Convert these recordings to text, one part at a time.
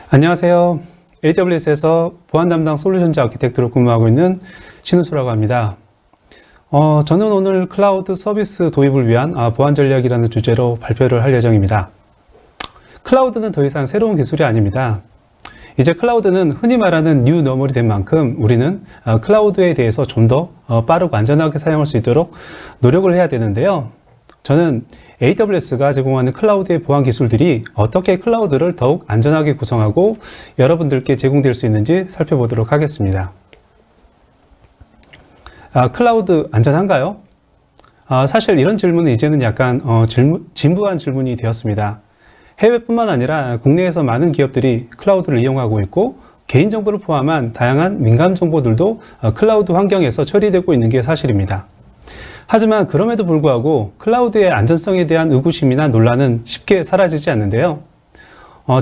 안녕하세요. AWS에서 보안 담당 솔루션즈 아키텍트로 근무하고 있는 신은수라고 합니다. 저는 오늘 클라우드 서비스 도입을 위한 보안 전략이라는 주제로 발표를 할 예정입니다. 클라우드는 더 이상 새로운 기술이 아닙니다. 이제 클라우드는 흔히 말하는 뉴 노멀이 된 만큼 우리는 클라우드에 대해서 좀 더 빠르고 안전하게 사용할 수 있도록 노력을 해야 되는데요. 저는 AWS가 제공하는 클라우드의 보안 기술들이 어떻게 클라우드를 더욱 안전하게 구성하고 여러분들께 제공될 수 있는지 살펴보도록 하겠습니다. 클라우드 안전한가요? 사실 이런 질문은 이제는 약간 진부한 질문이 되었습니다. 해외뿐만 아니라 국내에서 많은 기업들이 클라우드를 이용하고 있고 개인정보를 포함한 다양한 민감 정보들도 클라우드 환경에서 처리되고 있는 게 사실입니다. 하지만 그럼에도 불구하고 클라우드의 안전성에 대한 의구심이나 논란은 쉽게 사라지지 않는데요.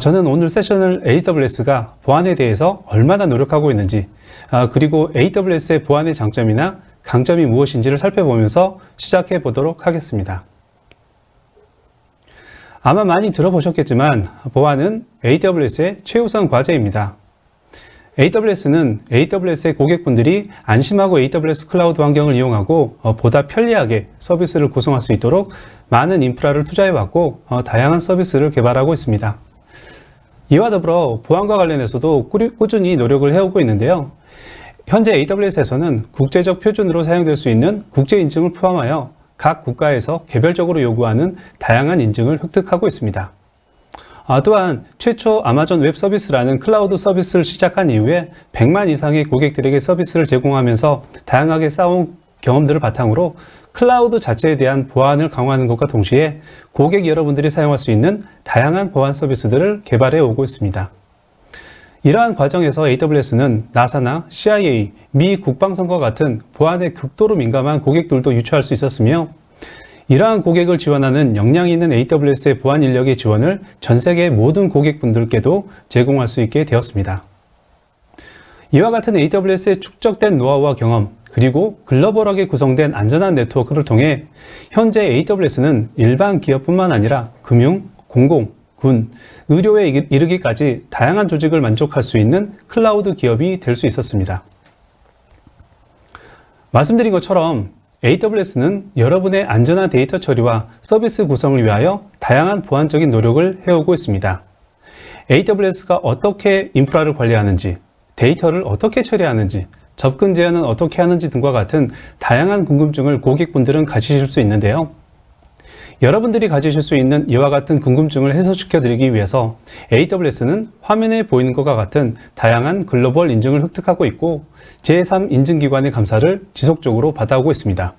저는 오늘 세션을 AWS가 보안에 대해서 얼마나 노력하고 있는지, 그리고 AWS의 보안의 장점이나 강점이 무엇인지를 살펴보면서 시작해 보도록 하겠습니다. 아마 많이 들어보셨겠지만 보안은 AWS의 최우선 과제입니다. AWS는 AWS의 고객분들이 안심하고 AWS 클라우드 환경을 이용하고 보다 편리하게 서비스를 구성할 수 있도록 많은 인프라를 투자해왔고 다양한 서비스를 개발하고 있습니다. 이와 더불어 보안과 관련해서도 꾸준히 노력을 해오고 있는데요. 현재 AWS에서는 국제적 표준으로 사용될 수 있는 국제 인증을 포함하여 각 국가에서 개별적으로 요구하는 다양한 인증을 획득하고 있습니다. 또한 최초 아마존 웹 서비스라는 클라우드 서비스를 시작한 이후에 100만 이상의 고객들에게 서비스를 제공하면서 다양하게 쌓아온 경험들을 바탕으로 클라우드 자체에 대한 보안을 강화하는 것과 동시에 고객 여러분들이 사용할 수 있는 다양한 보안 서비스들을 개발해 오고 있습니다. 이러한 과정에서 AWS는 나사나 CIA, 미 국방성과 같은 보안에 극도로 민감한 고객들도 유치할 수 있었으며 이러한 고객을 지원하는 역량이 있는 AWS의 보안 인력의 지원을 전 세계 모든 고객분들께도 제공할 수 있게 되었습니다. 이와 같은 AWS의 축적된 노하우와 경험, 그리고 글로벌하게 구성된 안전한 네트워크를 통해 현재 AWS는 일반 기업뿐만 아니라 금융, 공공, 군, 의료에 이르기까지 다양한 조직을 만족할 수 있는 클라우드 기업이 될 수 있었습니다. 말씀드린 것처럼 AWS는 여러분의 안전한 데이터 처리와 서비스 구성을 위하여 다양한 보안적인 노력을 해오고 있습니다. AWS가 어떻게 인프라를 관리하는지, 데이터를 어떻게 처리하는지, 접근 제한은 어떻게 하는지 등과 같은 다양한 궁금증을 고객분들은 가지실 수 있는데요. 여러분들이 가지실 수 있는 이와 같은 궁금증을 해소시켜 드리기 위해서 AWS는 화면에 보이는 것과 같은 다양한 글로벌 인증을 획득하고 있고 제3 인증기관의 감사를 지속적으로 받아오고 있습니다.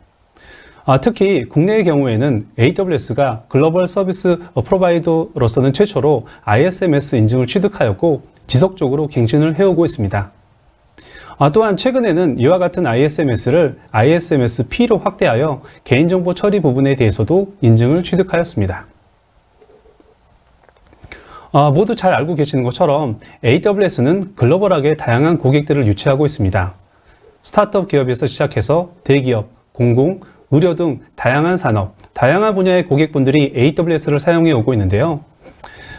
특히 국내의 경우에는 AWS가 글로벌 서비스 프로바이더로서는 최초로 ISMS 인증을 취득하였고 지속적으로 갱신을 해오고 있습니다. 또한 최근에는 이와 같은 ISMS를 ISMS-P로 확대하여 개인정보 처리 부분에 대해서도 인증을 취득하였습니다. 모두 잘 알고 계시는 것처럼 AWS는 글로벌하게 다양한 고객들을 유치하고 있습니다. 스타트업 기업에서 시작해서 대기업, 공공, 의료 등 다양한 산업, 다양한 분야의 고객분들이 AWS를 사용해 오고 있는데요.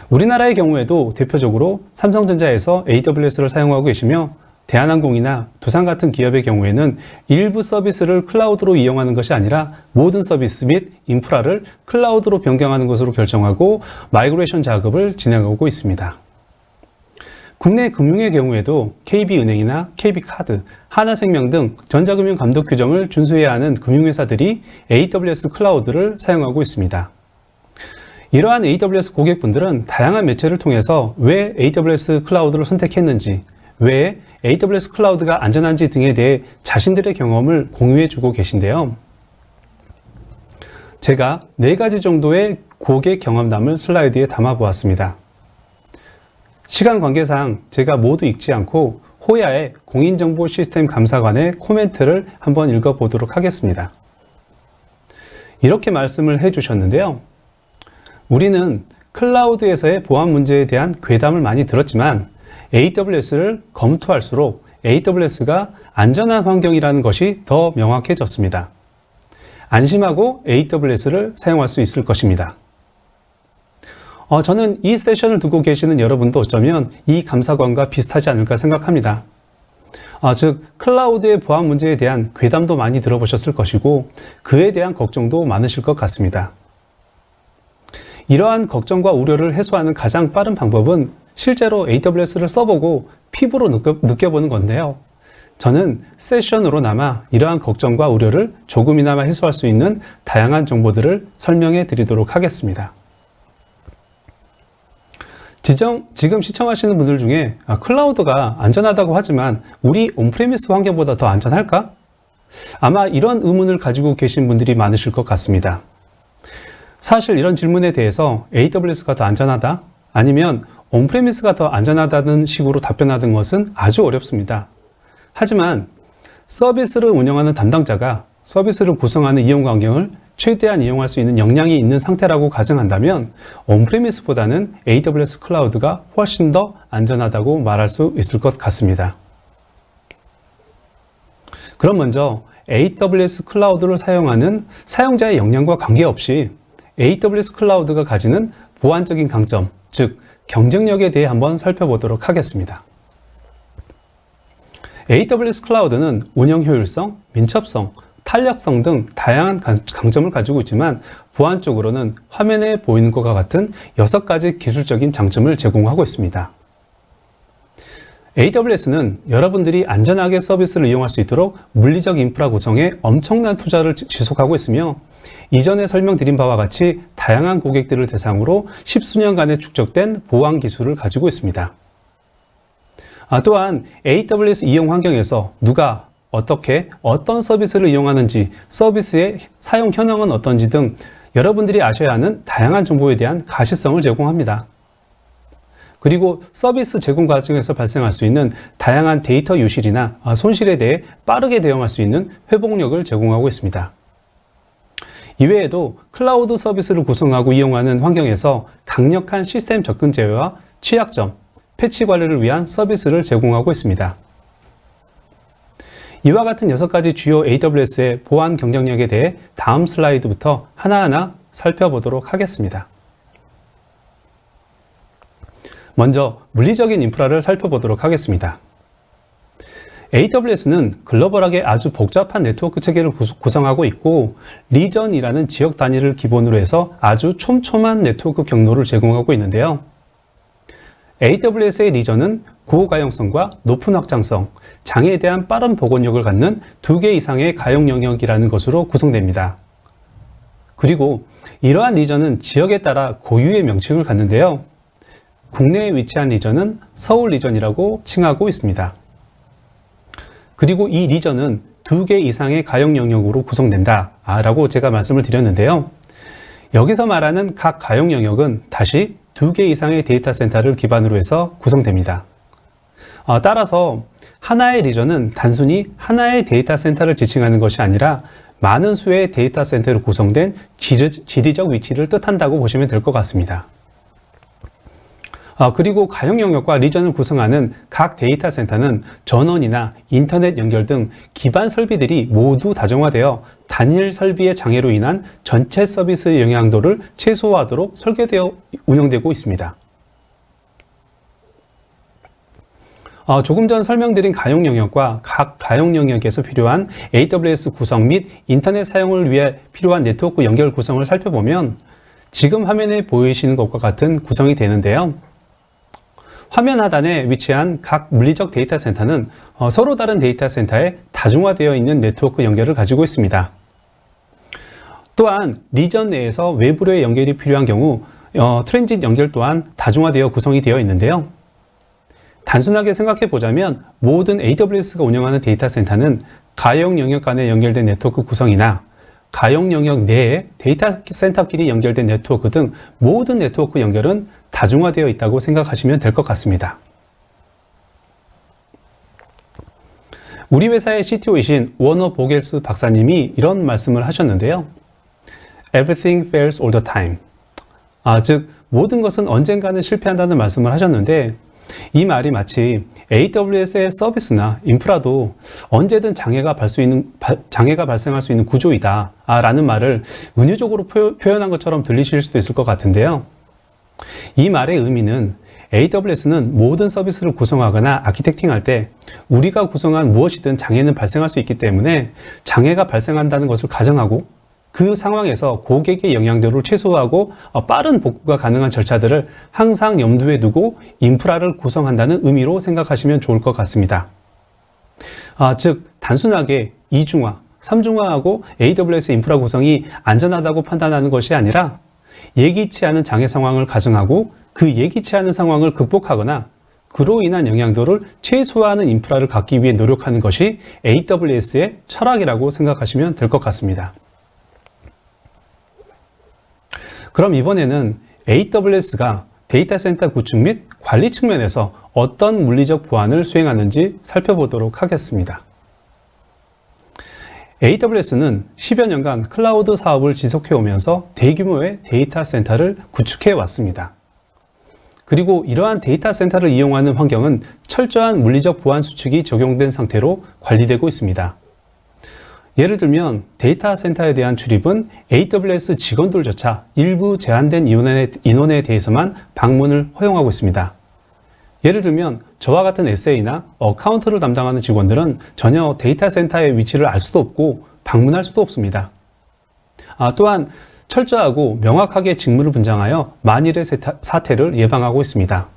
우리나라의 경우에도 대표적으로 삼성전자에서 AWS를 사용하고 계시며 대한항공이나 두산 같은 기업의 경우에는 일부 서비스를 클라우드로 이용하는 것이 아니라 모든 서비스 및 인프라를 클라우드로 변경하는 것으로 결정하고 마이그레이션 작업을 진행하고 있습니다. 국내 금융의 경우에도 KB은행이나 KB카드, 하나생명 등 전자금융 감독 규정을 준수해야 하는 금융회사들이 AWS 클라우드를 사용하고 있습니다. 이러한 AWS 고객분들은 다양한 매체를 통해서 왜 AWS 클라우드를 선택했는지, 왜 AWS 클라우드가 안전한지 등에 대해 자신들의 경험을 공유해주고 계신데요. 제가 4가지 정도의 고객 경험담을 슬라이드에 담아보았습니다. 시간 관계상 제가 모두 읽지 않고 호야의 공인정보 시스템 감사관의 코멘트를 한번 읽어보도록 하겠습니다. 이렇게 말씀을 해주셨는데요. 우리는 클라우드에서의 보안 문제에 대한 괴담을 많이 들었지만 AWS를 검토할수록 AWS가 안전한 환경이라는 것이 더 명확해졌습니다. 안심하고 AWS를 사용할 수 있을 것입니다. 저는 이 세션을 듣고 계시는 여러분도 어쩌면 이 감사관과 비슷하지 않을까 생각합니다. 즉 클라우드의 보안 문제에 대한 괴담도 많이 들어보셨을 것이고 그에 대한 걱정도 많으실 것 같습니다. 이러한 걱정과 우려를 해소하는 가장 빠른 방법은 실제로 AWS를 써보고 피부로 느껴보는 건데요. 저는 세션으로나마 이러한 걱정과 우려를 조금이나마 해소할 수 있는 다양한 정보들을 설명해 드리도록 하겠습니다. 지금 시청하시는 분들 중에 클라우드가 안전하다고 하지만 우리 온프레미스 환경보다 더 안전할까? 아마 이런 의문을 가지고 계신 분들이 많으실 것 같습니다. 사실 이런 질문에 대해서 AWS가 더 안전하다? 아니면 온프레미스가 더 안전하다는 식으로 답변하는 것은 아주 어렵습니다. 하지만 서비스를 운영하는 담당자가 서비스를 구성하는 이용 환경을 최대한 이용할 수 있는 역량이 있는 상태라고 가정한다면 온프레미스보다는 AWS 클라우드가 훨씬 더 안전하다고 말할 수 있을 것 같습니다. 그럼 먼저 AWS 클라우드를 사용하는 사용자의 역량과 관계없이 AWS 클라우드가 가지는 보안적인 강점, 즉 경쟁력에 대해 한번 살펴보도록 하겠습니다. AWS 클라우드는 운영 효율성, 민첩성, 탄력성 등 다양한 강점을 가지고 있지만 보안적으로는 화면에 보이는 것과 같은 6가지 기술적인 장점을 제공하고 있습니다. AWS는 여러분들이 안전하게 서비스를 이용할 수 있도록 물리적 인프라 구성에 엄청난 투자를 지속하고 있으며 이전에 설명드린 바와 같이 다양한 고객들을 대상으로 십수년간에 축적된 보안 기술을 가지고 있습니다. 또한 AWS 이용 환경에서 누가 어떻게 어떤 서비스를 이용하는지, 서비스의 사용 현황은 어떤지 등 여러분들이 아셔야 하는 다양한 정보에 대한 가시성을 제공합니다. 그리고 서비스 제공 과정에서 발생할 수 있는 다양한 데이터 유실이나 손실에 대해 빠르게 대응할 수 있는 회복력을 제공하고 있습니다. 이외에도 클라우드 서비스를 구성하고 이용하는 환경에서 강력한 시스템 접근 제어와 취약점, 패치 관리를 위한 서비스를 제공하고 있습니다. 이와 같은 6가지 주요 AWS의 보안 경쟁력에 대해 다음 슬라이드부터 하나하나 살펴보도록 하겠습니다. 먼저 물리적인 인프라를 살펴보도록 하겠습니다. AWS는 글로벌하게 아주 복잡한 네트워크 체계를 구성하고 있고 리전이라는 지역 단위를 기본으로 해서 아주 촘촘한 네트워크 경로를 제공하고 있는데요. AWS의 리전은 고가용성과 높은 확장성, 장애에 대한 빠른 복원력을 갖는 2개 이상의 가용 영역이라는 것으로 구성됩니다. 그리고 이러한 리전은 지역에 따라 고유의 명칭을 갖는데요. 국내에 위치한 리전은 서울 리전이라고 칭하고 있습니다. 그리고 이 리전은 2개 이상의 가용 영역으로 구성된다 라고 제가 말씀을 드렸는데요. 여기서 말하는 각 가용 영역은 다시 2개 이상의 데이터 센터를 기반으로 해서 구성됩니다. 따라서 하나의 리전은 단순히 하나의 데이터 센터를 지칭하는 것이 아니라 많은 수의 데이터 센터로 구성된 지리적 위치를 뜻한다고 보시면 될 것 같습니다. 그리고 가용 영역과 리전을 구성하는 각 데이터 센터는 전원이나 인터넷 연결 등 기반 설비들이 모두 다정화되어 단일 설비의 장애로 인한 전체 서비스의 영향도를 최소화하도록 설계되어 운영되고 있습니다. 조금 전 설명드린 가용 영역과 각 가용 영역에서 필요한 AWS 구성 및 인터넷 사용을 위해 필요한 네트워크 연결 구성을 살펴보면 지금 화면에 보이시는 것과 같은 구성이 되는데요. 화면 하단에 위치한 각 물리적 데이터 센터는 서로 다른 데이터 센터에 다중화되어 있는 네트워크 연결을 가지고 있습니다. 또한 리전 내에서 외부로의 연결이 필요한 경우 트랜짓 연결 또한 다중화되어 구성이 되어 있는데요. 단순하게 생각해 보자면 모든 AWS가 운영하는 데이터 센터는 가용 영역 간에 연결된 네트워크 구성이나 가용 영역 내에 데이터 센터끼리 연결된 네트워크 등 모든 네트워크 연결은 다중화되어 있다고 생각하시면 될 것 같습니다. 우리 회사의 CTO이신 워너 보겔스 박사님이 이런 말씀을 하셨는데요. Everything fails all the time. 즉 모든 것은 언젠가는 실패한다는 말씀을 하셨는데 이 말이 마치 AWS의 서비스나 인프라도 언제든 장애가 발생할 수 있는 구조이다 라는 말을 은유적으로 표현한 것처럼 들리실 수도 있을 것 같은데요. 이 말의 의미는 AWS는 모든 서비스를 구성하거나 아키텍팅할 때 우리가 구성한 무엇이든 장애는 발생할 수 있기 때문에 장애가 발생한다는 것을 가정하고 그 상황에서 고객의 영향도를 최소화하고 빠른 복구가 가능한 절차들을 항상 염두에 두고 인프라를 구성한다는 의미로 생각하시면 좋을 것 같습니다. 즉 단순하게 이중화, 삼중화하고 AWS 인프라 구성이 안전하다고 판단하는 것이 아니라 예기치 않은 장애 상황을 가정하고 그 예기치 않은 상황을 극복하거나 그로 인한 영향도를 최소화하는 인프라를 갖기 위해 노력하는 것이 AWS의 철학이라고 생각하시면 될 것 같습니다. 그럼 이번에는 AWS가 데이터 센터 구축 및 관리 측면에서 어떤 물리적 보안을 수행하는지 살펴보도록 하겠습니다. AWS는 10여 년간 클라우드 사업을 지속해 오면서 대규모의 데이터 센터를 구축해 왔습니다. 그리고 이러한 데이터 센터를 이용하는 환경은 철저한 물리적 보안 수칙이 적용된 상태로 관리되고 있습니다. 예를 들면 데이터 센터에 대한 출입은 AWS 직원들조차 일부 제한된 인원에 대해서만 방문을 허용하고 있습니다. 예를 들면 저와 같은 SA나 어카운트를 담당하는 직원들은 전혀 데이터 센터의 위치를 알 수도 없고 방문할 수도 없습니다. 또한 철저하고 명확하게 직무를 분장하여 만일의 사태를 예방하고 있습니다.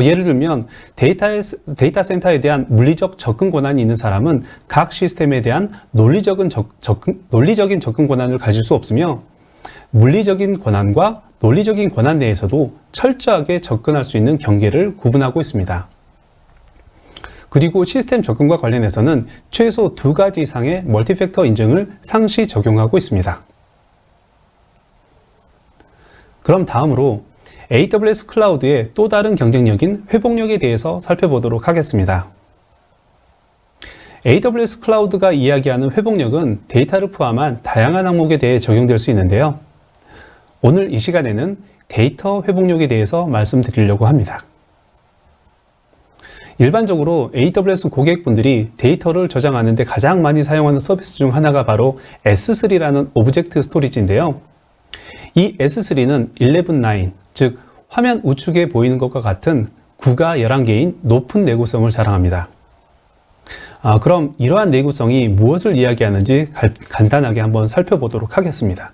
예를 들면 데이터 센터에 대한 물리적 접근 권한이 있는 사람은 각 시스템에 대한 논리적인 접근 권한을 가질 수 없으며 물리적인 권한과 논리적인 권한 내에서도 철저하게 접근할 수 있는 경계를 구분하고 있습니다. 그리고 시스템 접근과 관련해서는 최소 2가지 이상의 멀티팩터 인증을 상시 적용하고 있습니다. 그럼 다음으로 AWS 클라우드의 또 다른 경쟁력인 회복력에 대해서 살펴보도록 하겠습니다. AWS 클라우드가 이야기하는 회복력은 데이터를 포함한 다양한 항목에 대해 적용될 수 있는데요. 오늘 이 시간에는 데이터 회복력에 대해서 말씀드리려고 합니다. 일반적으로 AWS 고객분들이 데이터를 저장하는 데 가장 많이 사용하는 서비스 중 하나가 바로 S3라는 오브젝트 스토리지인데요. 이 S3는 11.9, 즉 화면 우측에 보이는 것과 같은 구가 11개인 높은 내구성을 자랑합니다. 그럼 이러한 내구성이 무엇을 이야기하는지 간단하게 한번 살펴보도록 하겠습니다.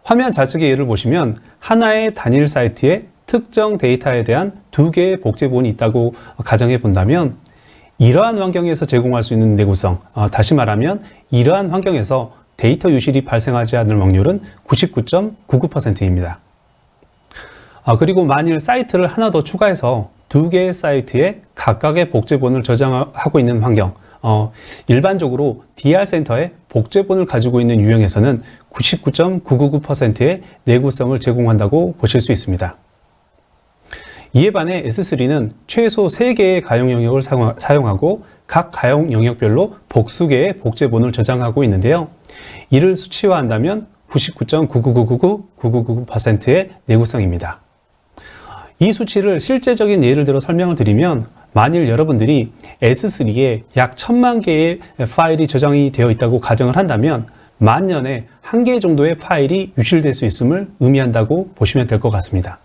화면 좌측의 예를 보시면 하나의 단일 사이트에 특정 데이터에 대한 2개의 복제본이 있다고 가정해 본다면 이러한 환경에서 제공할 수 있는 내구성, 다시 말하면 이러한 환경에서 데이터 유실이 발생하지 않을 확률은 99.99%입니다. 그리고 만일 사이트를 하나 더 추가해서 2개의 사이트에 각각의 복제본을 저장하고 있는 환경, 일반적으로 DR 센터에 복제본을 가지고 있는 유형에서는 99.999%의 내구성을 제공한다고 보실 수 있습니다. 이에 반해 S3는 최소 3개의 가용 영역을 사용하고 각 가용 영역별로 복수 개의 복제본을 저장하고 있는데요. 이를 수치화한다면 99.9999999%의 내구성입니다. 이 수치를 실제적인 예를 들어 설명을 드리면 만일 여러분들이 S3에 약 1000만 개의 파일이 저장이 되어 있다고 가정을 한다면 만년에 1개 정도의 파일이 유실될 수 있음을 의미한다고 보시면 될 것 같습니다.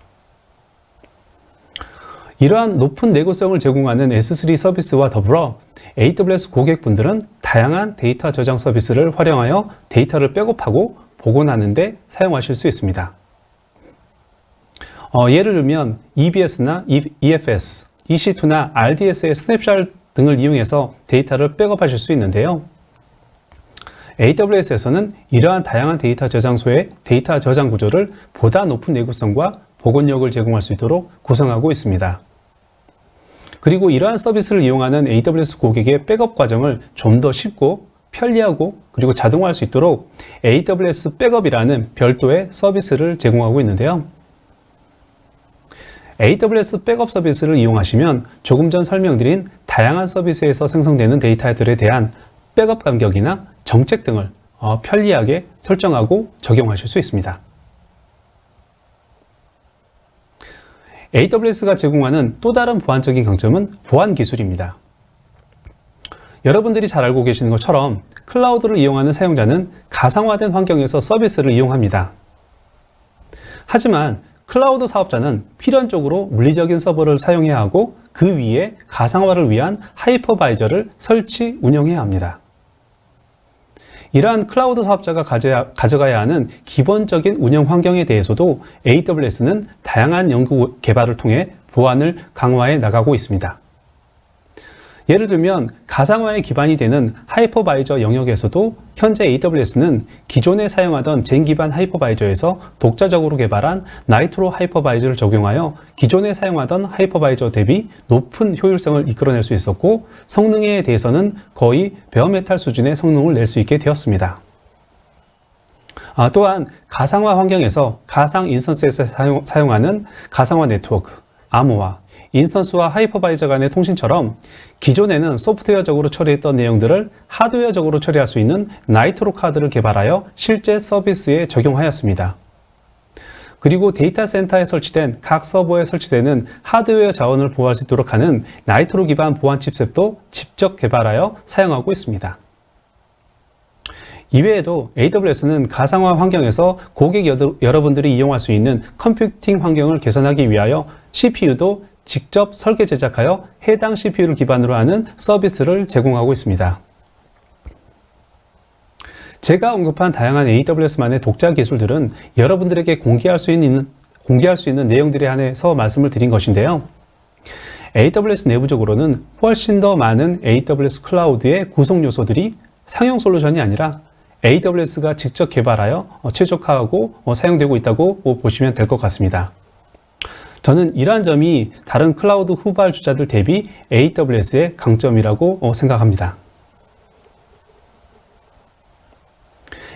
이러한 높은 내구성을 제공하는 S3 서비스와 더불어 AWS 고객분들은 다양한 데이터 저장 서비스를 활용하여 데이터를 백업하고 복원하는 데 사용하실 수 있습니다. 예를 들면 EBS나 EFS, EC2나 RDS의 스냅샷 등을 이용해서 데이터를 백업하실 수 있는데요. AWS에서는 이러한 다양한 데이터 저장소의 데이터 저장 구조를 보다 높은 내구성과 복원력을 제공할 수 있도록 구성하고 있습니다. 그리고 이러한 서비스를 이용하는 AWS 고객의 백업 과정을 좀 더 쉽고 편리하고 그리고 자동화할 수 있도록 AWS 백업이라는 별도의 서비스를 제공하고 있는데요. AWS 백업 서비스를 이용하시면 조금 전 설명드린 다양한 서비스에서 생성되는 데이터들에 대한 백업 간격이나 정책 등을 편리하게 설정하고 적용하실 수 있습니다. AWS가 제공하는 또 다른 보안적인 강점은 보안 기술입니다. 여러분들이 잘 알고 계시는 것처럼 클라우드를 이용하는 사용자는 가상화된 환경에서 서비스를 이용합니다. 하지만 클라우드 사업자는 필연적으로 물리적인 서버를 사용해야 하고 그 위에 가상화를 위한 하이퍼바이저를 설치, 운영해야 합니다. 이러한 클라우드 사업자가 가져가야 하는 기본적인 운영 환경에 대해서도 AWS는 다양한 연구 개발을 통해 보안을 강화해 나가고 있습니다. 예를 들면 가상화의 기반이 되는 하이퍼바이저 영역에서도 현재 AWS는 기존에 사용하던 젠 기반 하이퍼바이저에서 독자적으로 개발한 나이트로 하이퍼바이저를 적용하여 기존에 사용하던 하이퍼바이저 대비 높은 효율성을 이끌어낼 수 있었고, 성능에 대해서는 거의 베어메탈 수준의 성능을 낼 수 있게 되었습니다. 또한 가상화 환경에서 가상 인스턴스에서 사용하는 가상화 네트워크, 암호화, 인스턴스와 하이퍼바이저 간의 통신처럼 기존에는 소프트웨어적으로 처리했던 내용들을 하드웨어적으로 처리할 수 있는 나이트로 카드를 개발하여 실제 서비스에 적용하였습니다. 그리고 데이터 센터에 설치된 각 서버에 설치되는 하드웨어 자원을 보호할 수 있도록 하는 나이트로 기반 보안 칩셋도 직접 개발하여 사용하고 있습니다. 이외에도 AWS는 가상화 환경에서 고객 여러분들이 이용할 수 있는 컴퓨팅 환경을 개선하기 위하여 CPU도 직접 설계 제작하여 해당 CPU를 기반으로 하는 서비스를 제공하고 있습니다. 제가 언급한 다양한 AWS만의 독자 기술들은 여러분들에게 공개할 수 있는 내용들에 한해서 말씀을 드린 것인데요. AWS 내부적으로는 훨씬 더 많은 AWS 클라우드의 구성 요소들이 상용 솔루션이 아니라 AWS가 직접 개발하여 최적화하고 사용되고 있다고 보시면 될 것 같습니다. 저는 이러한 점이 다른 클라우드 후발주자들 대비 AWS의 강점이라고 생각합니다.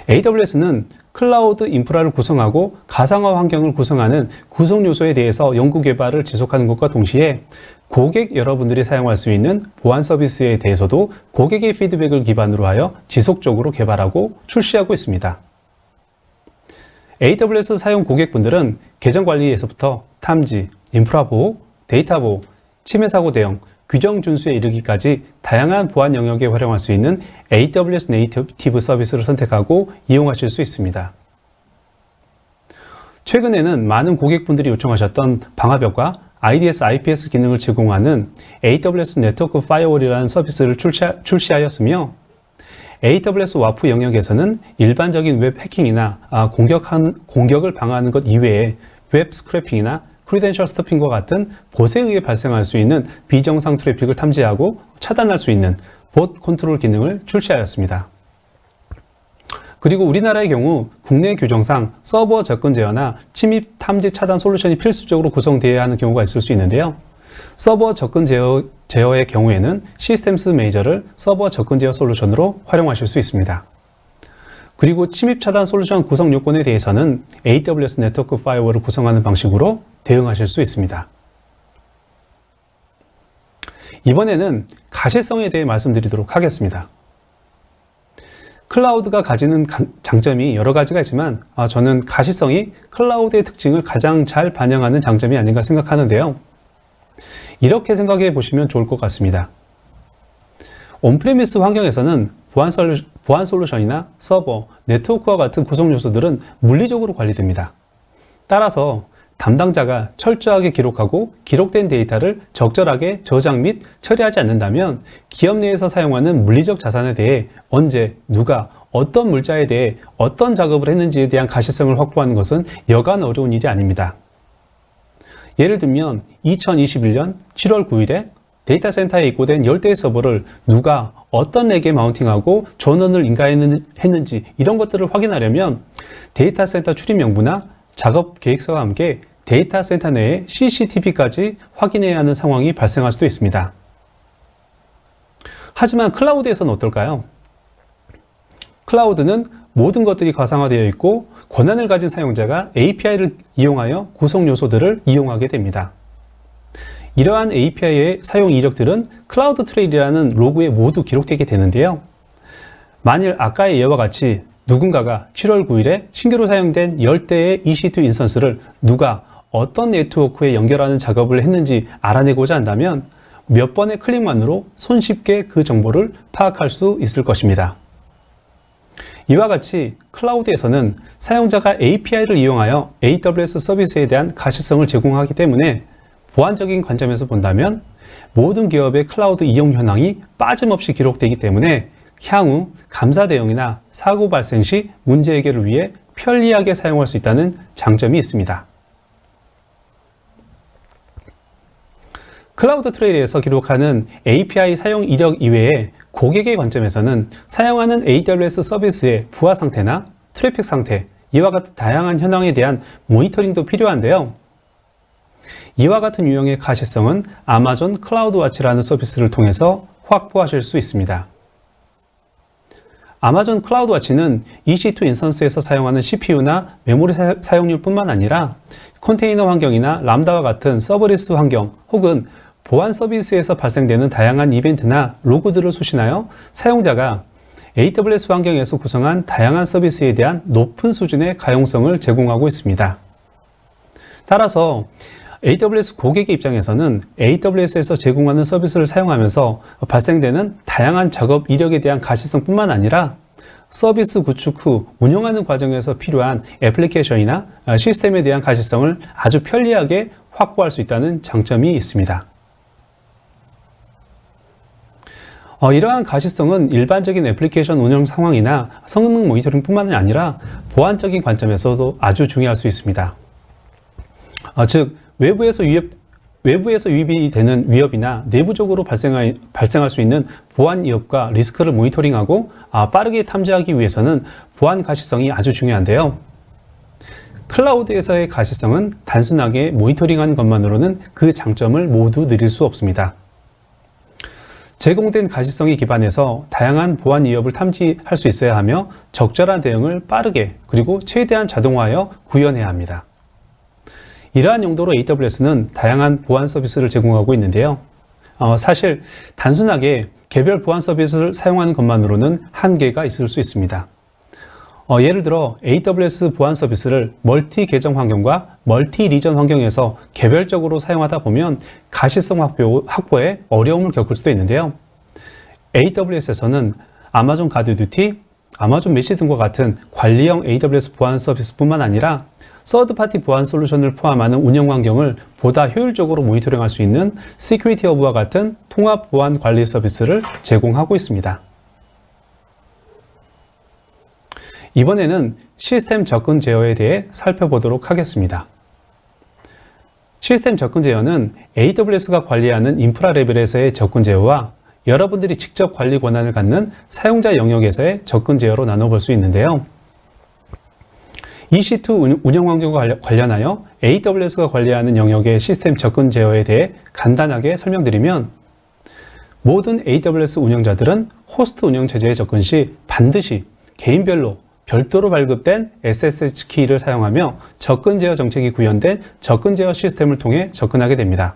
AWS는 클라우드 인프라를 구성하고 가상화 환경을 구성하는 구성 요소에 대해서 연구 개발을 지속하는 것과 동시에 고객 여러분들이 사용할 수 있는 보안 서비스에 대해서도 고객의 피드백을 기반으로 하여 지속적으로 개발하고 출시하고 있습니다. AWS 사용 고객분들은 계정 관리에서부터 탐지, 인프라 보호, 데이터 보호, 침해 사고 대응, 규정 준수에 이르기까지 다양한 보안 영역에 활용할 수 있는 AWS 네이티브 서비스를 선택하고 이용하실 수 있습니다. 최근에는 많은 고객분들이 요청하셨던 방화벽과 IDS, IPS 기능을 제공하는 AWS 네트워크 파이어월이라는 서비스를 출시하였으며, AWS 와프 영역에서는 일반적인 웹 해킹이나 공격을 방어하는 것 이외에 웹 스크래핑이나 크리덴셜 스토핑과 같은 봇에 의해 발생할 수 있는 비정상 트래픽을 탐지하고 차단할 수 있는 봇 컨트롤 기능을 출시하였습니다. 그리고 우리나라의 경우 국내 규정상 서버 접근 제어나 침입 탐지 차단 솔루션이 필수적으로 구성되어야 하는 경우가 있을 수 있는데요. 서버 접근 제어의 경우에는 시스템스 메이저를 서버 접근 제어 솔루션으로 활용하실 수 있습니다. 그리고 침입 차단 솔루션 구성 요건에 대해서는 AWS 네트워크 파이어월을 구성하는 방식으로 대응하실 수 있습니다. 이번에는 가시성에 대해 말씀드리도록 하겠습니다. 클라우드가 가지는 장점이 여러 가지가 있지만 저는 가시성이 클라우드의 특징을 가장 잘 반영하는 장점이 아닌가 생각하는데요. 이렇게 생각해 보시면 좋을 것 같습니다. 온프레미스 환경에서는 보안 솔루션이나 서버, 네트워크와 같은 구성 요소들은 물리적으로 관리됩니다. 따라서 담당자가 철저하게 기록하고 기록된 데이터를 적절하게 저장 및 처리하지 않는다면 기업 내에서 사용하는 물리적 자산에 대해 언제, 누가, 어떤 물자에 대해 어떤 작업을 했는지에 대한 가시성을 확보하는 것은 여간 어려운 일이 아닙니다. 예를 들면 2021년 7월 9일에 데이터 센터에 입고된 10대의 서버를 누가 어떤 렉에 마운팅하고 전원을 인가했는지 이런 것들을 확인하려면 데이터 센터 출입 명부나 작업 계획서와 함께 데이터 센터 내에 CCTV까지 확인해야 하는 상황이 발생할 수도 있습니다. 하지만 클라우드에서는 어떨까요? 클라우드는 모든 것들이 가상화되어 있고 권한을 가진 사용자가 API를 이용하여 구성 요소들을 이용하게 됩니다. 이러한 API의 사용 이력들은 클라우드 트레일이라는 로그에 모두 기록되게 되는데요. 만일 아까의 예와 같이 누군가가 7월 9일에 신규로 사용된 10대의 EC2 인스턴스를 누가 어떤 네트워크에 연결하는 작업을 했는지 알아내고자 한다면 몇 번의 클릭만으로 손쉽게 그 정보를 파악할 수 있을 것입니다. 이와 같이 클라우드에서는 사용자가 API를 이용하여 AWS 서비스에 대한 가시성을 제공하기 때문에 보안적인 관점에서 본다면 모든 기업의 클라우드 이용 현황이 빠짐없이 기록되기 때문에 향후 감사 대응이나 사고 발생 시 문제 해결을 위해 편리하게 사용할 수 있다는 장점이 있습니다. 클라우드 트레일에서 기록하는 API 사용 이력 이외에 고객의 관점에서는 사용하는 AWS 서비스의 부하 상태나 트래픽 상태, 이와 같은 다양한 현황에 대한 모니터링도 필요한데요. 이와 같은 유형의 가시성은 아마존 클라우드워치라는 서비스를 통해서 확보하실 수 있습니다. 아마존 클라우드워치는 EC2 인스턴스에서 사용하는 CPU나 메모리 사용률뿐만 아니라 컨테이너 환경이나 람다와 같은 서버리스 환경 혹은 보안 서비스에서 발생되는 다양한 이벤트나 로그들을 수신하여 사용자가 AWS 환경에서 구성한 다양한 서비스에 대한 높은 수준의 가용성을 제공하고 있습니다. 따라서 AWS 고객의 입장에서는 AWS에서 제공하는 서비스를 사용하면서 발생되는 다양한 작업 이력에 대한 가시성뿐만 아니라 서비스 구축 후 운영하는 과정에서 필요한 애플리케이션이나 시스템에 대한 가시성을 아주 편리하게 확보할 수 있다는 장점이 있습니다. 이러한 가시성은 일반적인 애플리케이션 운영 상황이나 성능 모니터링뿐만 아니라 보안적인 관점에서도 아주 중요할 수 있습니다. 즉 외부에서 유입이 되는 위협이나 내부적으로 발생할 수 있는 보안 위협과 리스크를 모니터링하고 빠르게 탐지하기 위해서는 보안 가시성이 아주 중요한데요. 클라우드에서의 가시성은 단순하게 모니터링하는 것만으로는 그 장점을 모두 누릴 수 없습니다. 제공된 가시성에 기반해서 다양한 보안 위협을 탐지할 수 있어야 하며 적절한 대응을 빠르게 그리고 최대한 자동화하여 구현해야 합니다. 이러한 용도로 AWS는 다양한 보안 서비스를 제공하고 있는데요. 사실 단순하게 개별 보안 서비스를 사용하는 것만으로는 한계가 있을 수 있습니다. 예를 들어 AWS 보안 서비스를 멀티 계정 환경과 멀티 리전 환경에서 개별적으로 사용하다 보면 가시성 확보에 어려움을 겪을 수도 있는데요. AWS에서는 아마존 가드듀티, 아마존 메시 등과 같은 관리형 AWS 보안 서비스뿐만 아니라 서드파티 보안 솔루션을 포함하는 운영 환경을 보다 효율적으로 모니터링할 수 있는 시큐리티 허브와 같은 통합 보안 관리 서비스를 제공하고 있습니다. 이번에는 시스템 접근 제어에 대해 살펴보도록 하겠습니다. 시스템 접근 제어는 AWS가 관리하는 인프라 레벨에서의 접근 제어와 여러분들이 직접 관리 권한을 갖는 사용자 영역에서의 접근 제어로 나눠볼 수 있는데요. EC2 운영 환경과 관련하여 AWS가 관리하는 영역의 시스템 접근 제어에 대해 간단하게 설명드리면, 모든 AWS 운영자들은 호스트 운영 체제에 접근 시 반드시 개인별로 별도로 발급된 SSH 키를 사용하며 접근 제어 정책이 구현된 접근 제어 시스템을 통해 접근하게 됩니다.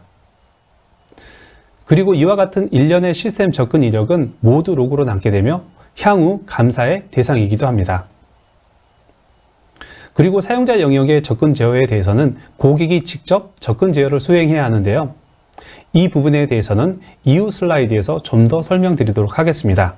그리고 이와 같은 일련의 시스템 접근 이력은 모두 로그로 남게 되며 향후 감사의 대상이기도 합니다. 그리고 사용자 영역의 접근 제어에 대해서는 고객이 직접 접근 제어를 수행해야 하는데요. 이 부분에 대해서는 이후 슬라이드에서 좀 더 설명드리도록 하겠습니다.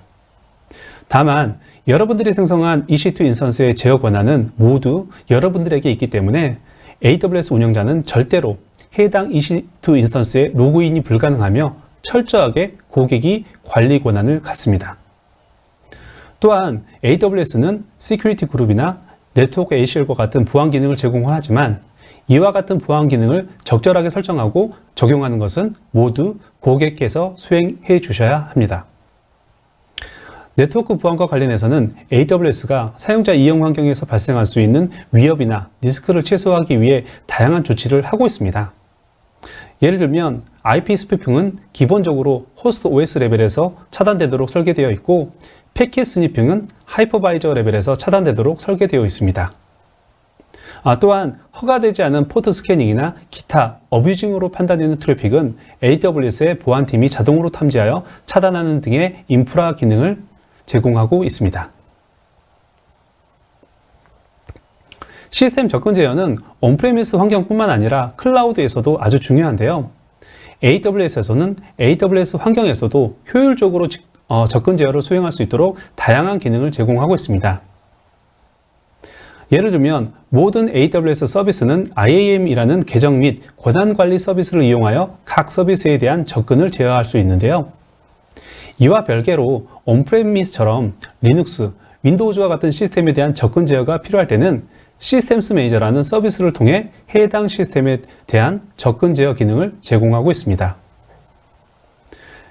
다만 여러분들이 생성한 EC2 인스턴스의 제어 권한은 모두 여러분들에게 있기 때문에 AWS 운영자는 절대로 해당 EC2 인스턴스에 로그인이 불가능하며 철저하게 고객이 관리 권한을 갖습니다. 또한 AWS는 시큐리티 그룹이나 네트워크 ACL과 같은 보안 기능을 제공하지만 이와 같은 보안 기능을 적절하게 설정하고 적용하는 것은 모두 고객께서 수행해 주셔야 합니다. 네트워크 보안과 관련해서는 AWS가 사용자 이용 환경에서 발생할 수 있는 위협이나 리스크를 최소화하기 위해 다양한 조치를 하고 있습니다. 예를 들면 IP 스피핑은 기본적으로 호스트 OS 레벨에서 차단되도록 설계되어 있고, 패킷 스니핑은 하이퍼바이저 레벨에서 차단되도록 설계되어 있습니다. 또한 허가되지 않은 포트 스캐닝이나 기타 어뷰징으로 판단되는 트래픽은 AWS의 보안팀이 자동으로 탐지하여 차단하는 등의 인프라 기능을 제공하고 있습니다. 시스템 접근 제어는 온프레미스 환경뿐만 아니라 클라우드에서도 아주 중요한데요. AWS에서는 AWS 환경에서도 효율적으로 접근 제어를 수행할 수 있도록 다양한 기능을 제공하고 있습니다. 예를 들면 모든 AWS 서비스는 IAM이라는 계정 및 권한관리 서비스를 이용하여 각 서비스에 대한 접근을 제어할 수 있는데요. 이와 별개로 온프레미스처럼 리눅스, 윈도우즈와 같은 시스템에 대한 접근 제어가 필요할 때는 시스템스 매니저라는 서비스를 통해 해당 시스템에 대한 접근 제어 기능을 제공하고 있습니다.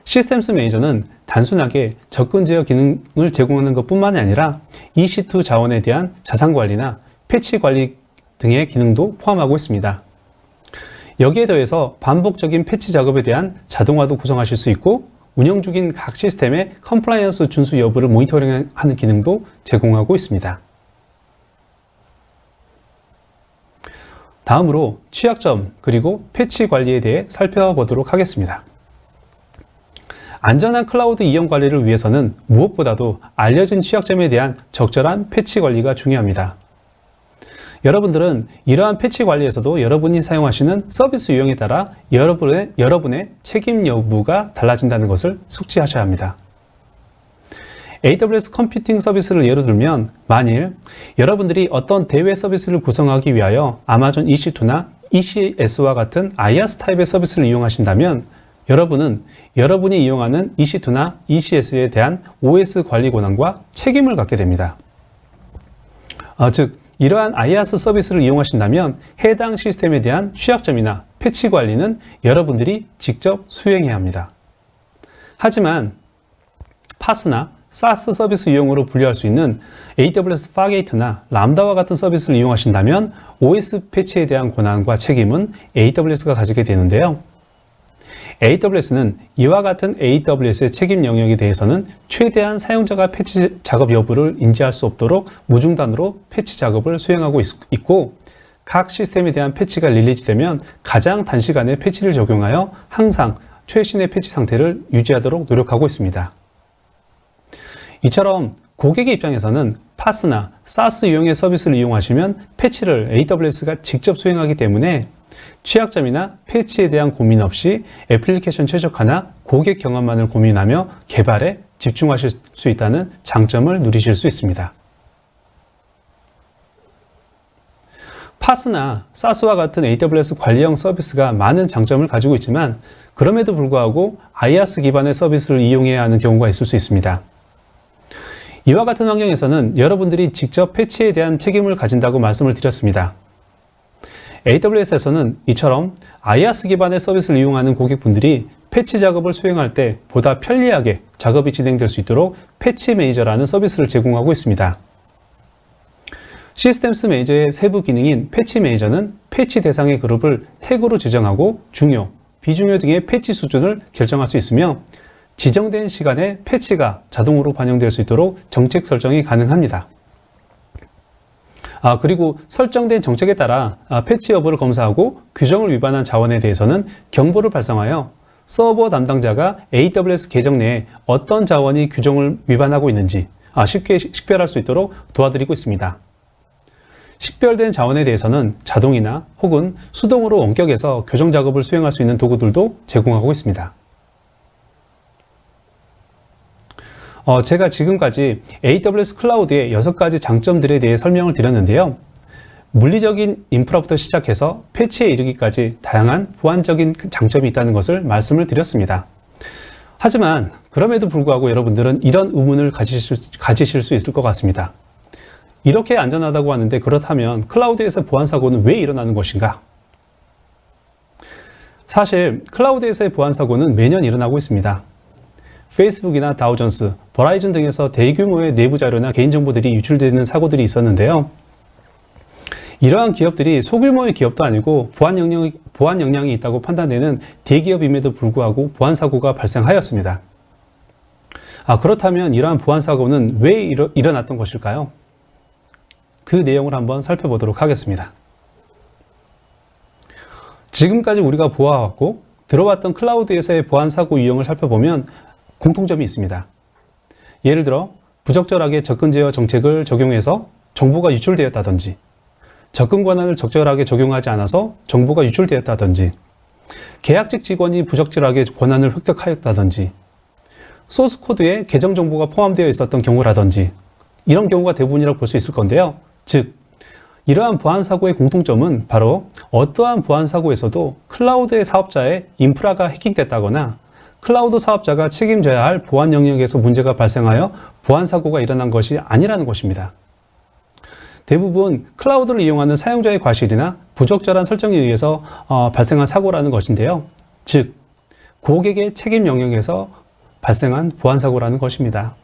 시스템스 매니저는 단순하게 접근 제어 기능을 제공하는 것뿐만 아니라 EC2 자원에 대한 자산 관리나 패치 관리 등의 기능도 포함하고 있습니다. 여기에 더해서 반복적인 패치 작업에 대한 자동화도 구성하실 수 있고 운영 중인 각 시스템의 컴플라이언스 준수 여부를 모니터링하는 기능도 제공하고 있습니다. 다음으로 취약점 그리고 패치 관리에 대해 살펴보도록 하겠습니다. 안전한 클라우드 이용 관리를 위해서는 무엇보다도 알려진 취약점에 대한 적절한 패치 관리가 중요합니다. 여러분들은 이러한 패치 관리에서도 여러분이 사용하시는 서비스 유형에 따라 여러분의 책임 여부가 달라진다는 것을 숙지하셔야 합니다. AWS 컴퓨팅 서비스를 예로 들면 만일 여러분들이 어떤 대외 서비스를 구성하기 위하여 아마존 EC2나 ECS와 같은 IaaS 타입의 서비스를 이용하신다면 여러분은 여러분이 이용하는 EC2나 ECS에 대한 OS 관리 권한과 책임을 갖게 됩니다. 즉 이러한 IaaS 서비스를 이용하신다면 해당 시스템에 대한 취약점이나 패치 관리는 여러분들이 직접 수행해야 합니다. 하지만 파스나 SaaS 서비스 이용으로 분류할 수 있는 AWS 파게이트나 람다와 같은 서비스를 이용하신다면 OS 패치에 대한 권한과 책임은 AWS가 가지게 되는데요. AWS는 이와 같은 AWS의 책임 영역에 대해서는 최대한 사용자가 패치 작업 여부를 인지할 수 없도록 무중단으로 패치 작업을 수행하고 있고 각 시스템에 대한 패치가 릴리즈되면 가장 단시간에 패치를 적용하여 항상 최신의 패치 상태를 유지하도록 노력하고 있습니다. 이처럼 고객의 입장에서는 파스나 SaaS 유형의 서비스를 이용하시면 패치를 AWS가 직접 수행하기 때문에 취약점이나 패치에 대한 고민 없이 애플리케이션 최적화나 고객 경험만을 고민하며 개발에 집중하실 수 있다는 장점을 누리실 수 있습니다. 파스나 SaaS와 같은 AWS 관리형 서비스가 많은 장점을 가지고 있지만 그럼에도 불구하고 IaaS 기반의 서비스를 이용해야 하는 경우가 있을 수 있습니다. 이와 같은 환경에서는 여러분들이 직접 패치에 대한 책임을 가진다고 말씀을 드렸습니다. AWS에서는 이처럼 IaaS 기반의 서비스를 이용하는 고객분들이 패치 작업을 수행할 때 보다 편리하게 작업이 진행될 수 있도록 패치 매니저라는 서비스를 제공하고 있습니다. 시스템스 매니저의 세부 기능인 패치 매니저는 패치 대상의 그룹을 태그로 지정하고 중요, 비중요 등의 패치 수준을 결정할 수 있으며 지정된 시간에 패치가 자동으로 반영될 수 있도록 정책 설정이 가능합니다. 그리고 설정된 정책에 따라 패치 여부를 검사하고 규정을 위반한 자원에 대해서는 경보를 발송하여 서버 담당자가 AWS 계정 내에 어떤 자원이 규정을 위반하고 있는지 쉽게 식별할 수 있도록 도와드리고 있습니다. 식별된 자원에 대해서는 자동이나 혹은 수동으로 원격에서 교정 작업을 수행할 수 있는 도구들도 제공하고 있습니다. 제가 지금까지 AWS 클라우드의 6가지 장점들에 대해 설명을 드렸는데요. 물리적인 인프라부터 시작해서 패치에 이르기까지 다양한 보안적인 장점이 있다는 것을 말씀을 드렸습니다. 하지만 그럼에도 불구하고 여러분들은 이런 의문을 가지실 수 있을 것 같습니다. 이렇게 안전하다고 하는데 그렇다면 클라우드에서 보안 사고는 왜 일어나는 것인가? 사실 클라우드에서의 보안 사고는 매년 일어나고 있습니다. 페이스북이나 다우존스, 버라이즌 등에서 대규모의 내부 자료나 개인정보들이 유출되는 사고들이 있었는데요. 이러한 기업들이 소규모의 기업도 아니고 보안 역량이 있다고 판단되는 대기업임에도 불구하고 보안 사고가 발생하였습니다. 그렇다면 이러한 보안 사고는 왜 일어났던 것일까요? 그 내용을 한번 살펴보도록 하겠습니다. 지금까지 우리가 보아왔고 들어왔던 클라우드에서의 보안 사고 유형을 살펴보면 공통점이 있습니다. 예를 들어 부적절하게 접근 제어 정책을 적용해서 정보가 유출되었다든지 접근 권한을 적절하게 적용하지 않아서 정보가 유출되었다든지 계약직 직원이 부적절하게 권한을 획득하였다든지 소스 코드에 계정 정보가 포함되어 있었던 경우라든지 이런 경우가 대부분이라고 볼 수 있을 건데요. 즉 이러한 보안 사고의 공통점은 바로 어떠한 보안 사고에서도 클라우드의 사업자의 인프라가 해킹됐다거나 클라우드 사업자가 책임져야 할 보안 영역에서 문제가 발생하여 보안 사고가 일어난 것이 아니라는 것입니다. 대부분 클라우드를 이용하는 사용자의 과실이나 부적절한 설정에 의해서 발생한 사고라는 것인데요. 즉, 고객의 책임 영역에서 발생한 보안 사고라는 것입니다.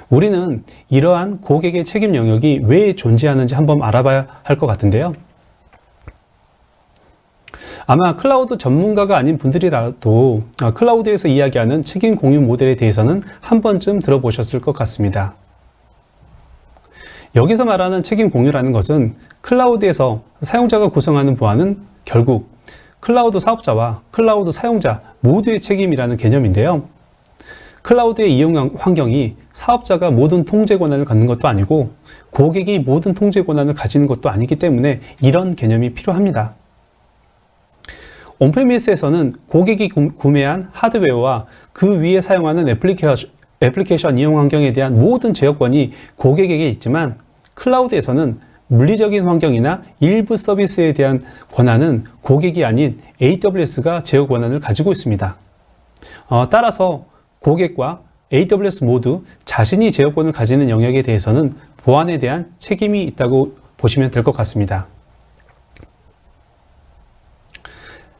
우리는 이러한 고객의 책임 영역이 왜 존재하는지 한번 알아봐야 할 것 같은데요. 아마 클라우드 전문가가 아닌 분들이라도 클라우드에서 이야기하는 책임 공유 모델에 대해서는 한 번쯤 들어보셨을 것 같습니다. 여기서 말하는 책임 공유라는 것은 클라우드에서 사용자가 구성하는 보안은 결국 클라우드 사업자와 클라우드 사용자 모두의 책임이라는 개념인데요. 클라우드의 이용 환경이 사업자가 모든 통제 권한을 갖는 것도 아니고 고객이 모든 통제 권한을 가지는 것도 아니기 때문에 이런 개념이 필요합니다. 온프리미스에서는 고객이 구매한 하드웨어와 그 위에 사용하는 애플리케이션 이용 환경에 대한 모든 제어권이 고객에게 있지만 클라우드에서는 물리적인 환경이나 일부 서비스에 대한 권한은 고객이 아닌 AWS가 제어 권한을 가지고 있습니다. 따라서 고객과 AWS 모두 자신이 제어권을 가지는 영역에 대해서는 보안에 대한 책임이 있다고 보시면 될 것 같습니다.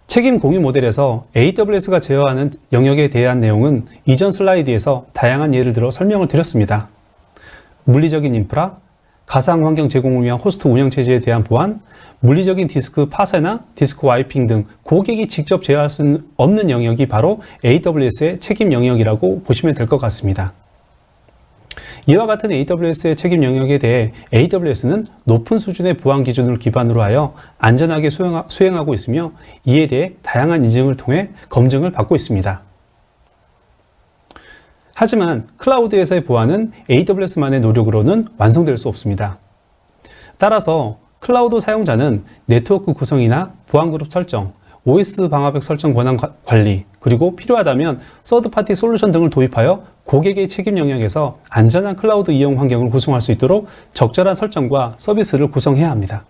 책임 공유 모델에서 AWS가 제어하는 영역에 대한 내용은 이전 슬라이드에서 다양한 예를 들어 설명을 드렸습니다. 물리적인 인프라, 가상 환경 제공을 위한 호스트 운영 체제에 대한 보안, 물리적인 디스크 파쇄나 디스크 와이핑 등 고객이 직접 제어할 수 없는 영역이 바로 AWS의 책임 영역이라고 보시면 될 것 같습니다. 이와 같은 AWS의 책임 영역에 대해 AWS는 높은 수준의 보안 기준을 기반으로 하여 안전하게 수행하고 있으며 이에 대해 다양한 인증을 통해 검증을 받고 있습니다. 하지만 클라우드에서의 보안은 AWS만의 노력으로는 완성될 수 없습니다. 따라서 클라우드 사용자는 네트워크 구성이나 보안 그룹 설정, OS 방화벽 설정 권한 관리, 그리고 필요하다면 서드파티 솔루션 등을 도입하여 고객의 책임 영역에서 안전한 클라우드 이용 환경을 구성할 수 있도록 적절한 설정과 서비스를 구성해야 합니다.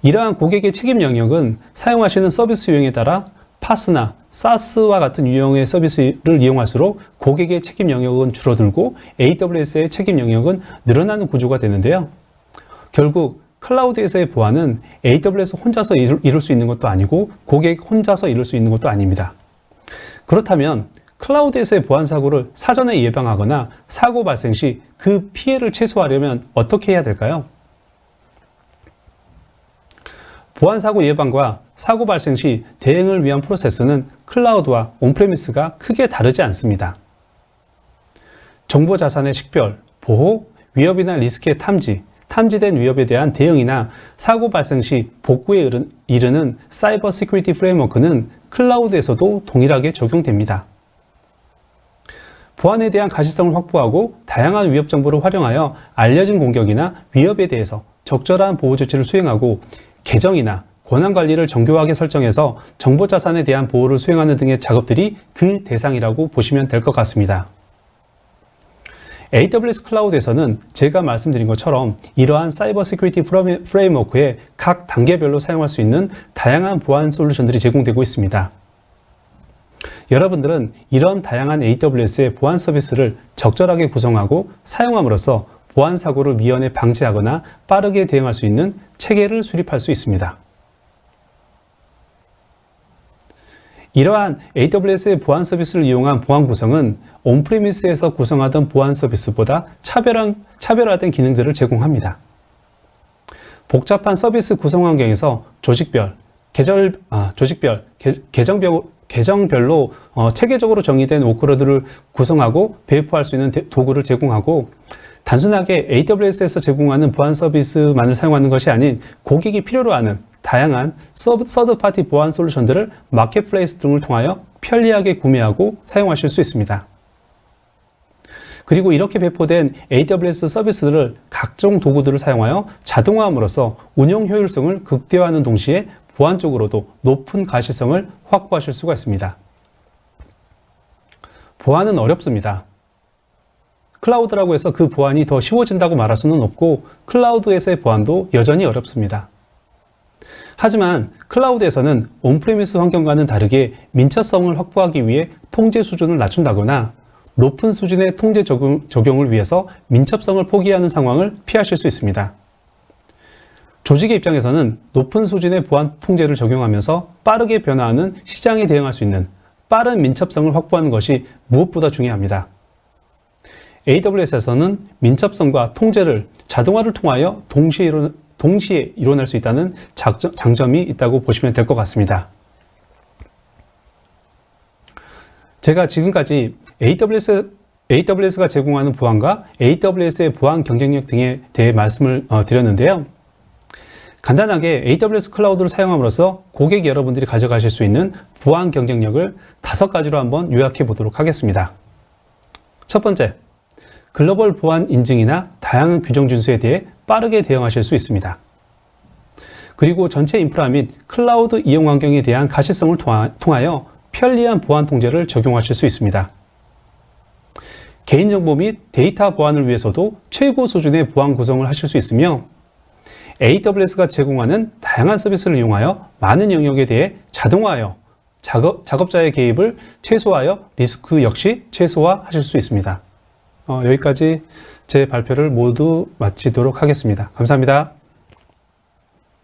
이러한 고객의 책임 영역은 사용하시는 서비스 유형에 따라 파스나 사스와 같은 유형의 서비스를 이용할수록 고객의 책임 영역은 줄어들고 AWS의 책임 영역은 늘어나는 구조가 되는데요. 결국 클라우드에서의 보안은 AWS 혼자서 이룰 수 있는 것도 아니고 고객 혼자서 이룰 수 있는 것도 아닙니다. 그렇다면 클라우드에서의 보안 사고를 사전에 예방하거나 사고 발생 시 그 피해를 최소화하려면 어떻게 해야 될까요? 보안 사고 예방과 사고 발생 시 대응을 위한 프로세스는 클라우드와 온프레미스가 크게 다르지 않습니다. 정보 자산의 식별, 보호, 위협이나 리스크의 탐지된 위협에 대한 대응이나 사고 발생 시 복구에 이르는 사이버 시큐리티 프레임워크는 클라우드에서도 동일하게 적용됩니다. 보안에 대한 가시성을 확보하고 다양한 위협 정보를 활용하여 알려진 공격이나 위협에 대해서 적절한 보호 조치를 수행하고 계정이나 권한 관리를 정교하게 설정해서 정보 자산에 대한 보호를 수행하는 등의 작업들이 그 대상이라고 보시면 될 것 같습니다. AWS 클라우드에서는 제가 말씀드린 것처럼 이러한 사이버 시큐리티 프레임워크에 각 단계별로 사용할 수 있는 다양한 보안 솔루션들이 제공되고 있습니다. 여러분들은 이런 다양한 AWS의 보안 서비스를 적절하게 구성하고 사용함으로써 보안 사고를 미연에 방지하거나 빠르게 대응할 수 있는 체계를 수립할 수 있습니다. 이러한 AWS의 보안 서비스를 이용한 보안 구성은 온프리미스에서 구성하던 보안 서비스보다 차별화된 기능들을 제공합니다. 복잡한 서비스 구성 환경에서 계정별로 체계적으로 정의된 워크로드를 구성하고 배포할 수 있는 도구를 제공하고 단순하게 AWS에서 제공하는 보안 서비스만을 사용하는 것이 아닌 고객이 필요로 하는 다양한 서드파티 보안 솔루션들을 마켓플레이스 등을 통하여 편리하게 구매하고 사용하실 수 있습니다. 그리고 이렇게 배포된 AWS 서비스들을 각종 도구들을 사용하여 자동화함으로써 운영 효율성을 극대화하는 동시에 보안적으로도 높은 가시성을 확보하실 수가 있습니다. 보안은 어렵습니다. 클라우드라고 해서 그 보안이 더 쉬워진다고 말할 수는 없고 클라우드에서의 보안도 여전히 어렵습니다. 하지만 클라우드에서는 온프리미스 환경과는 다르게 민첩성을 확보하기 위해 통제 수준을 낮춘다거나 높은 수준의 통제 적용을 위해서 민첩성을 포기하는 상황을 피하실 수 있습니다. 조직의 입장에서는 높은 수준의 보안 통제를 적용하면서 빠르게 변화하는 시장에 대응할 수 있는 빠른 민첩성을 확보하는 것이 무엇보다 중요합니다. AWS에서는 민첩성과 통제를 자동화를 통하여 동시에 이뤄낼 수 있다는 장점이 있다고 보시면 될 것 같습니다. 제가 지금까지 AWS가 제공하는 보안과 AWS의 보안 경쟁력 등에 대해 말씀을 드렸는데요. 간단하게 AWS 클라우드를 사용함으로써 고객 여러분들이 가져가실 수 있는 보안 경쟁력을 5가지로 한번 요약해 보도록 하겠습니다. 첫 번째, 글로벌 보안 인증이나 다양한 규정 준수에 대해 빠르게 대응하실 수 있습니다. 그리고 전체 인프라 및 클라우드 이용 환경에 대한 가시성을 통하여 편리한 보안 통제를 적용하실 수 있습니다. 개인정보 및 데이터 보안을 위해서도 최고 수준의 보안 구성을 하실 수 있으며 AWS가 제공하는 다양한 서비스를 이용하여 많은 영역에 대해 자동화하여 작업자의 개입을 최소화하여 리스크 역시 최소화하실 수 있습니다. 여기까지 제 발표를 모두 마치도록 하겠습니다. 감사합니다.